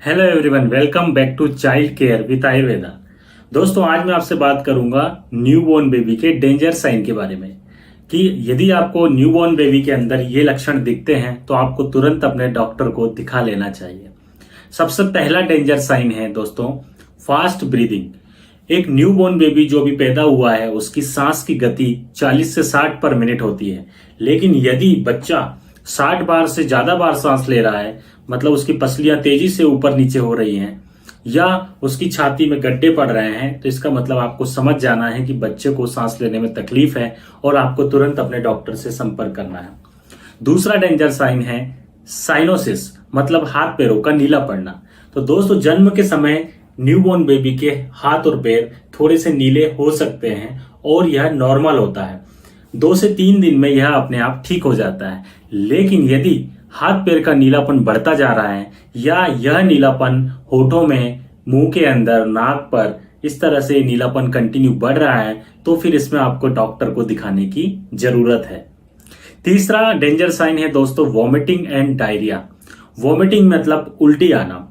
Hello everyone, welcome back to child care with Ayurveda. दोस्तों, आज मैं आपसे बात करूंगा न्यूबॉर्न बेबी के डेंजर साइन के बारे में कि यदि आपको न्यूबॉर्न बेबी के अंदर ये लक्षण दिखते हैं तो आपको तुरंत अपने डॉक्टर को दिखा लेना चाहिए। सबसे पहला डेंजर साइन है दोस्तों, फास्ट ब्रीदिंग। एक न्यूबॉर्न बेबी जो भी पैदा हुआ है उसकी सांस की गति 40 से 60 पर मिनट होती है, लेकिन यदि बच्चा 60 बार से ज्यादा बार सांस ले रहा है, मतलब उसकी पसलियां तेजी से ऊपर नीचे हो रही हैं या उसकी छाती में गड्ढे पड़ रहे हैं, तो इसका मतलब आपको समझ जाना है कि बच्चे को सांस लेने में तकलीफ है और आपको तुरंत अपने डॉक्टर से संपर्क करना है। दूसरा डेंजर साइन है साइनोसिस, मतलब हाथ पैरों का नीला पड़ना। तो दोस्तों, जन्म के समय न्यूबॉर्न बेबी के हाथ और पैर थोड़े से नीले हो सकते हैं और यह नॉर्मल होता है। 2 से 3 दिन में यह अपने आप ठीक हो जाता है। लेकिन यदि हाथ पैर का नीलापन बढ़ता जा रहा है या यह नीलापन होठों में, मुंह के अंदर, नाक पर इस तरह से नीलापन कंटिन्यू बढ़ रहा है, तो फिर इसमें आपको डॉक्टर को दिखाने की जरूरत है। तीसरा डेंजर साइन है दोस्तों, वॉमिटिंग एंड डायरिया। वॉमिटिंग मतलब उल्टी आना।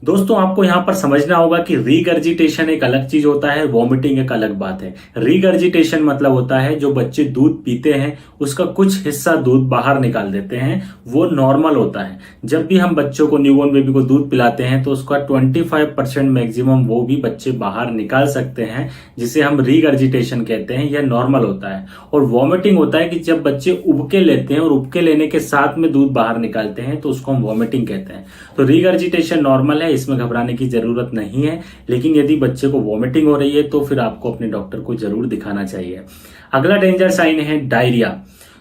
दोस्तों, आपको यहां पर समझना होगा कि रीगर्जिटेशन एक अलग चीज होता है, वॉमिटिंग एक अलग बात है। रीगर्जिटेशन मतलब होता है जो बच्चे दूध पीते हैं उसका कुछ हिस्सा दूध बाहर निकाल देते हैं, वो नॉर्मल होता है। जब भी हम बच्चों को, न्यूबॉर्न बेबी को दूध पिलाते हैं तो उसका 25% मैक्सिमम वो भी बच्चे बाहर निकाल सकते हैं, जिसे हम रीगर्जिटेशन कहते हैं। यह नॉर्मल होता है। और वॉमिटिंग होता है कि जब बच्चे उबके लेते हैं और उबके लेने के साथ में दूध बाहर निकालते हैं तो उसको हम वॉमिटिंग कहते हैं। तो रीगर्जिटेशन नॉर्मल है, इसमें घबराने की जरूरत नहीं है। लेकिन यदि बच्चे को वॉमिटिंग हो रही है तो फिर आपको अपने डॉक्टर को जरूर दिखाना चाहिए। अगला डेंजर साइन है डायरिया।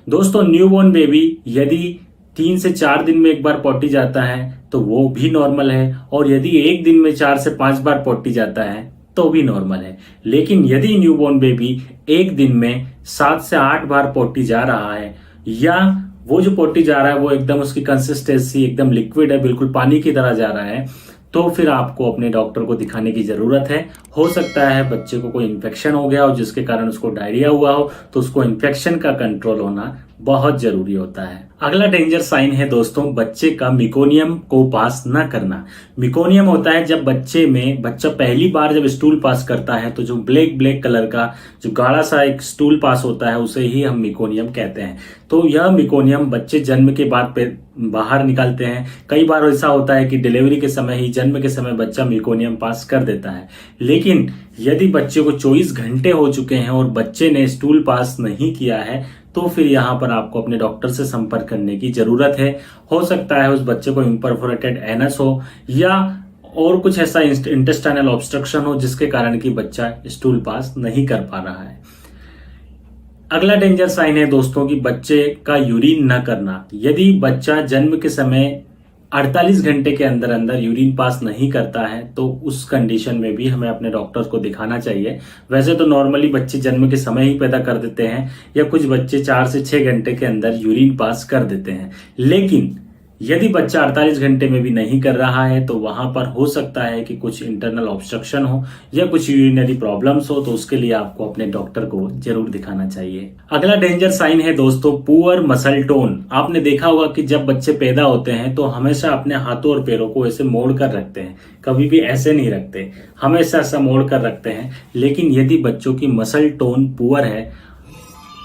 दोस्तों, न्यूबॉर्न बेबी यदि 3 से 4 दिन में एक बार पॉटी जाता है तो वो भी नॉर्मल है, और यदि एक दिन में 4 से 5 बार पॉटी जाता है तो भी नॉर्मल है। लेकिन यदि न्यूबॉर्न बेबी एक दिन में 7 से 8 बार पॉटी जा रहा है, या वो जो पॉटी जा रहा है वो एकदम उसकी कंसिस्टेंसी एकदम लिक्विड है, बिल्कुल पानी की तरह जा रहा है, तो फिर आपको अपने डॉक्टर को दिखाने की जरूरत है। हो सकता है बच्चे को कोई इन्फेक्शन हो गया हो जिसके कारण उसको डायरिया हुआ हो, तो उसको इन्फेक्शन का कंट्रोल होना बहुत जरूरी होता है। अगला डेंजर साइन है दोस्तों, बच्चे का मिकोनियम को पास न करना। मिकोनियम होता है जब बच्चा पहली बार जब स्टूल पास करता है तो जो ब्लैक कलर का जो गाढ़ा सा एक स्टूल पास होता है उसे ही हम मिकोनियम कहते हैं। तो यह मिकोनियम बच्चे जन्म के बाद बाहर निकालते हैं। कई बार ऐसा होता है कि डिलीवरी के समय ही, जन्म के समय बच्चा मिकोनियम पास कर देता है। लेकिन यदि बच्चे को 24 घंटे हो चुके हैं और बच्चे ने स्टूल पास नहीं किया है तो फिर यहाँ पर आपको अपने डॉक्टर से संपर्क करने की जरूरत है। हो सकता है उस बच्चे को इम्परफोरेटेड एनस हो या और कुछ ऐसा इंटेस्टाइनल ऑब्स्ट्रक्शन हो जिसके कारण कि बच्चा स्टूल पास नहीं कर पा रहा है। अगला डेंजर साइन है दोस्तों कि बच्चे का यूरिन न करना। यदि बच्चा जन्म के समय 48 घंटे के अंदर अंदर यूरिन पास नहीं करता है तो उस कंडीशन में भी हमें अपने डॉक्टर को दिखाना चाहिए। वैसे तो नॉर्मली बच्चे जन्म के समय ही पैदा कर देते हैं, या कुछ बच्चे 4 से 6 घंटे के अंदर यूरिन पास कर देते हैं। लेकिन यदि बच्चा 48 घंटे में भी नहीं कर रहा है तो वहां पर हो सकता है कि कुछ इंटरनल ऑब्स्ट्रक्शन हो या कुछ यूरिनरी प्रॉब्लम्स हो, तो उसके लिए आपको अपने डॉक्टर को जरूर दिखाना चाहिए। अगला डेंजर साइन है दोस्तों, पुअर मसल टोन। आपने देखा होगा कि जब बच्चे पैदा होते हैं तो हमेशा अपने हाथों और पैरों को ऐसे मोड़ कर रखते हैं, कभी भी ऐसे नहीं रखते, हमेशा ऐसा मोड़ कर रखते हैं। लेकिन यदि बच्चों की मसल टोन पुअर है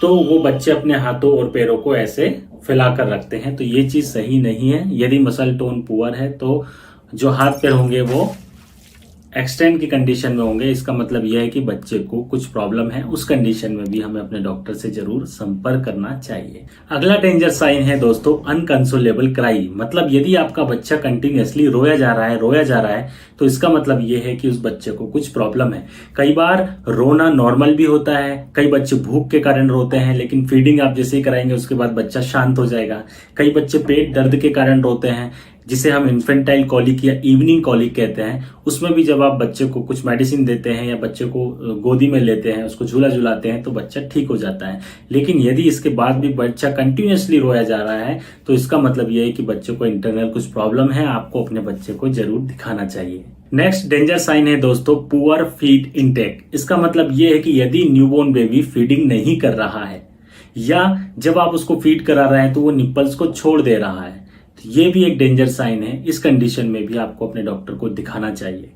तो वो बच्चे अपने हाथों और पैरों को ऐसे फैला कर रखते हैं, तो ये चीज सही नहीं है। यदि मसल टोन पुअर है तो जो हाथ पैर होंगे वो एक्सटेंड की कंडीशन में होंगे। इसका मतलब यह है कि बच्चे को कुछ प्रॉब्लम है। उस कंडीशन में भी हमें अपने डॉक्टर से जरूर संपर्क करना चाहिए। अगला डेंजर साइन है दोस्तों, अनकंसोलेबल क्राई। मतलब यदि आपका बच्चा कंटिन्यूअसली रोया जा रहा है तो इसका मतलब यह है कि उस बच्चे को कुछ प्रॉब्लम है। कई बार रोना नॉर्मल भी होता है, कई बच्चे भूख के कारण रोते हैं, लेकिन फीडिंग आप जैसे ही कराएंगे उसके बाद बच्चा शांत हो जाएगा। कई बच्चे पेट दर्द के कारण रोते हैं, जिसे हम इन्फेंटाइल कॉलिक या इवनिंग कॉलिक कहते हैं। उसमें भी जब आप बच्चे को कुछ मेडिसिन देते हैं या बच्चे को गोदी में लेते हैं, उसको झूला झुलाते हैं तो बच्चा ठीक हो जाता है। लेकिन यदि इसके बाद भी बच्चा कंटिन्यूअसली रोया जा रहा है तो इसका मतलब यह है कि बच्चे को इंटरनल कुछ प्रॉब्लम है। आपको अपने बच्चे को जरूर दिखाना चाहिए। नेक्स्ट डेंजर साइन है दोस्तों, पुअर फीड इनटेक। इसका मतलब यह है कि यदि न्यूबॉर्न बेबी फीडिंग नहीं कर रहा है या जब आप उसको फीड करा रहे हैं तो वो निप्पल्स को छोड़ दे रहा है, तो ये भी एक डेंजर साइन है। इस कंडीशन में भी आपको अपने डॉक्टर को दिखाना चाहिए।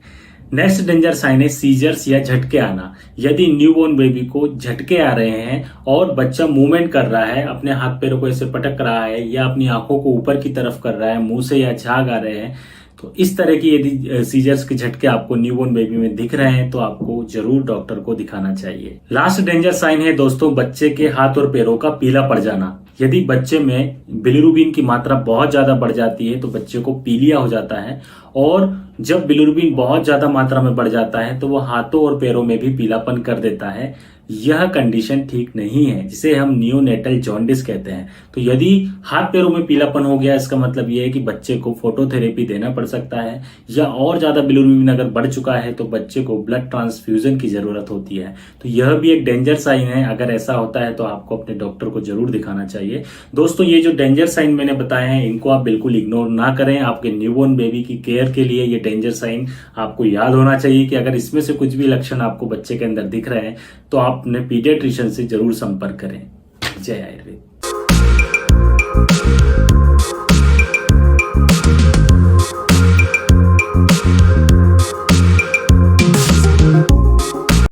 नेक्स्ट डेंजर साइन है सीजर्स या झटके आना। यदि न्यूबॉर्न बेबी को झटके आ रहे हैं और बच्चा मूवमेंट कर रहा है, अपने हाथ पैरों को ऐसे पटक रहा है या अपनी आंखों को ऊपर की तरफ कर रहा है, मुंह से या झाग आ रहे हैं, तो इस तरह की यदि सीजर्स के झटके आपको न्यूबॉर्न बेबी में दिख रहे हैं तो आपको जरूर डॉक्टर को दिखाना चाहिए। लास्ट डेंजर साइन है दोस्तों बच्चे के हाथ और पैरों का पीला पड़ जाना। यदि बच्चे में बिलिरुबिन की मात्रा बहुत ज्यादा बढ़ जाती है तो बच्चे को पीलिया हो जाता है, और जब बिलिरुबिन बहुत ज्यादा मात्रा में बढ़ जाता है तो वो हाथों और पैरों में भी पीलापन कर देता है। यह कंडीशन ठीक नहीं है, जिसे हम नियोनेटल जॉन्डिस कहते हैं। तो यदि हाथ पैरों में पीलापन हो गया, इसका मतलब यह है कि बच्चे को फोटोथेरेपी देना पड़ सकता है, या और ज्यादा बिलिरुबिन अगर बढ़ चुका है तो बच्चे को ब्लड ट्रांसफ्यूजन की जरूरत होती है। तो यह भी एक डेंजर साइन है। अगर ऐसा होता है तो आपको अपने डॉक्टर को जरूर दिखाना चाहिए। दोस्तों, ये जो डेंजर साइन मैंने बताए हैं इनको आप बिल्कुल इग्नोर ना करें। आपके न्यूबॉर्न बेबी की केयर के लिए ये डेंजर साइन आपको याद होना चाहिए कि अगर इसमें से कुछ भी लक्षण आपको बच्चे के अंदर दिख रहे हैं तो आप अपने पीडियाट्रिशियन से जरूर संपर्क करें। जय आयुर्वेद।